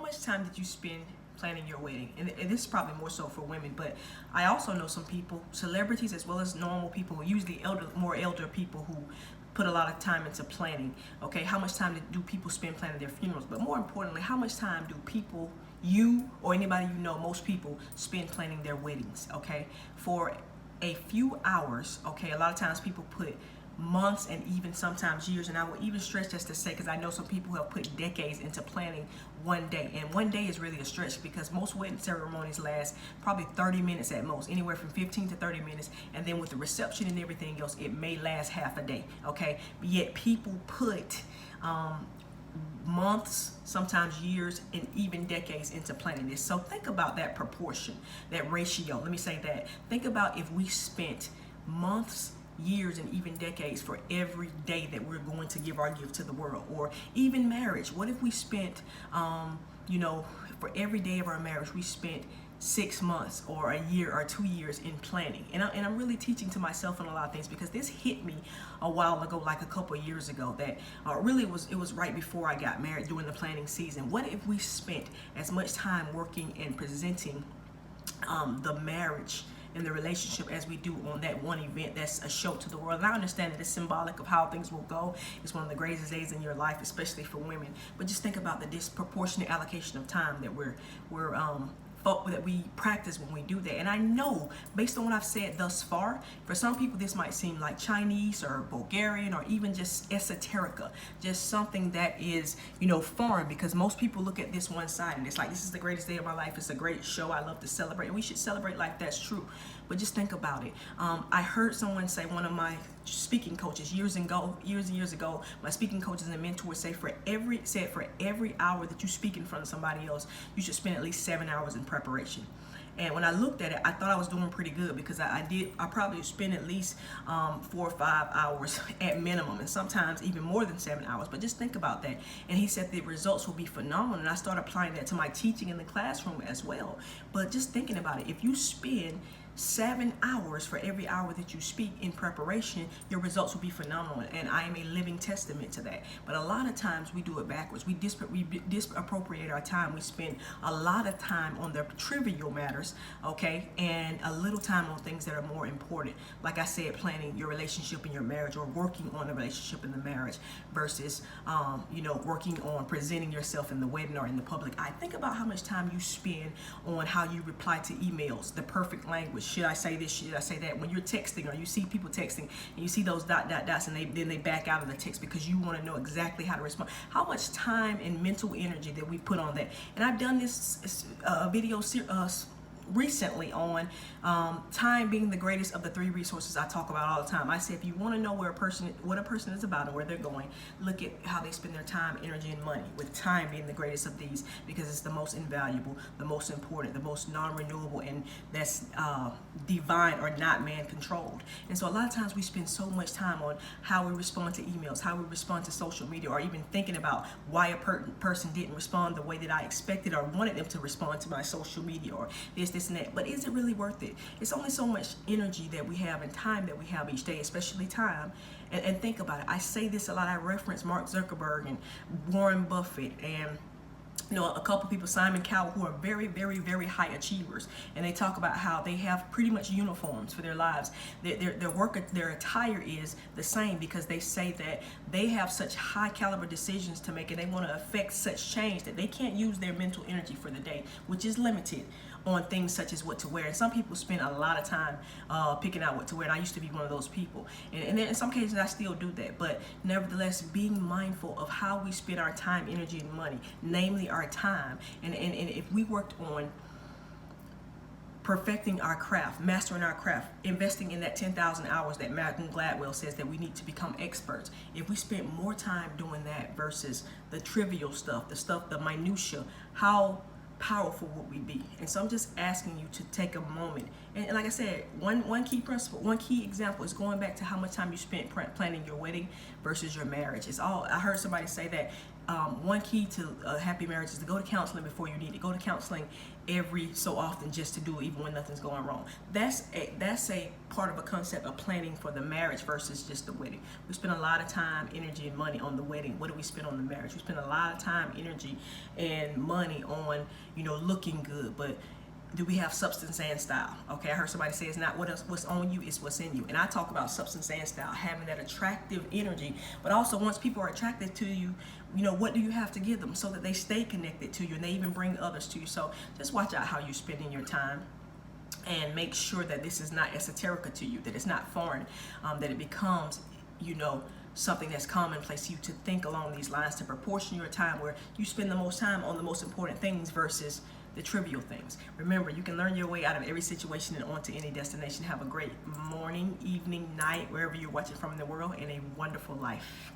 much time did you spend planning your wedding? And this is probably more so for women, but I also know some people, celebrities as well as normal people, usually more elder people who put a lot of time into planning. Okay, how much time do people spend planning their funerals? But more importantly, how much time do people, you or anybody you know, most people spend planning their weddings? Okay, for a few hours. Okay, a lot of times people put months and even sometimes years, and I will even stretch just to say, because I know some people who have put decades into planning one day, and one day is really a stretch because most wedding ceremonies last probably 30 minutes at most, anywhere from 15 to 30 minutes, and then with the reception and everything else, it may last half a day. Okay, yet people put months, sometimes years, and even decades into planning this. So think about that proportion, that ratio. Let me say that. Think about if we spent months, years, and even decades for every day that we're going to give our gift to the world, or even marriage. What if we spent, for every day of our marriage, we spent 6 months or a year or 2 years in planning? And I'm really teaching to myself on a lot of things, because this hit me a while ago, like a couple of years ago, that really it was right before I got married, during the planning season. What if we spent as much time working and presenting the marriage and the relationship as we do on that one event that's a show to the world? And I understand that it's symbolic of how things will go. It's one of the greatest days in your life, especially for women. But just think about the disproportionate allocation of time that that we practice when we do that. And I know, based on what I've said thus far, for some people this might seem like Chinese or Bulgarian or even just esoterica, just something that is, foreign, because most people look at this one side and it's like, this is the greatest day of my life, it's a great show, I love to celebrate, and we should celebrate like that's true. But just think about it. I heard someone say, one of my speaking coaches years and years ago, my speaking coaches and mentors say for every hour that you speak in front of somebody else, you should spend at least 7 hours in preparation. And when I looked at it, I thought I was doing pretty good, because I probably spend at least 4 or 5 hours at minimum, and sometimes even more than 7 hours. But just think about that. And he said the results will be phenomenal. And I started applying that to my teaching in the classroom as well. But just thinking about it, if you spend 7 hours for every hour that you speak in preparation, your results will be phenomenal, and I am a living testament to that. But a lot of times we do it backwards. We disappropriate our time. We spend a lot of time on the trivial matters, okay, and a little time on things that are more important. Like I said, planning your relationship in your marriage, or working on the relationship in the marriage, versus working on presenting yourself in the wedding or in the public eye. Think about how much time you spend on how you reply to emails, the perfect language. Should I say this? Should I say that? When you're texting, or you see people texting, and you see those dots, and then they back out of the text because you want to know exactly how to respond. How much time and mental energy that we put on that? And I've done this video recently on time being the greatest of the 3 resources I talk about all the time. I say, if you want to know what a person is about and where they're going, look at how they spend their time, energy, and money, with time being the greatest of these, because it's the most invaluable, the most important, the most non-renewable, and that's divine or not man-controlled. And so a lot of times we spend so much time on how we respond to emails, how we respond to social media, or even thinking about why a person didn't respond the way that I expected or wanted them to respond to my social media, or this and that. But is it really worth it? It's only so much energy that we have and time that we have each day, especially time. And think about it. I say this a lot. I reference Mark Zuckerberg and Warren Buffett and a couple people, Simon Cowell, who are very, very, very high achievers, and they talk about how they have pretty much uniforms for their lives. Their attire is the same, because they say that they have such high caliber decisions to make, and they want to affect such change that they can't use their mental energy for the day, which is limited, on things such as what to wear. And some people spend a lot of time picking out what to wear, and I used to be one of those people, and in some cases I still do that. But nevertheless, being mindful of how we spend our time, energy, and money, namely our time, and if we worked on perfecting our craft, mastering our craft, investing in that 10,000 hours that Malcolm Gladwell says that we need to become experts. If we spent more time doing that versus the trivial stuff, the minutia, how powerful would we be? And so I'm just asking you to take a moment. And like I said, one key principle, one key example is going back to how much time you spent planning your wedding versus your marriage. I heard somebody say that one key to a happy marriage is to go to counseling before you need to go to counseling every so often, just to do it even when nothing's going wrong. That's a part of a concept of planning for the marriage versus just the wedding. We spend a lot of time, energy, and money on the wedding. What do we spend on the marriage? We spend a lot of time, energy, and money on, looking good, but do we have substance and style? Okay, I heard somebody say it's not what's on you, it's what's in you. And I talk about substance and style, having that attractive energy, but also once people are attracted to you, what do you have to give them so that they stay connected to you and they even bring others to you? So just watch out how you're spending your time, and make sure that this is not esoteric to you, that it's not foreign, that it becomes, something that's commonplace to you, to think along these lines, to proportion your time where you spend the most time on the most important things versus the trivial things. Remember, you can learn your way out of every situation and onto any destination. Have a great morning, evening, night, wherever you're watching from in the world, and a wonderful life.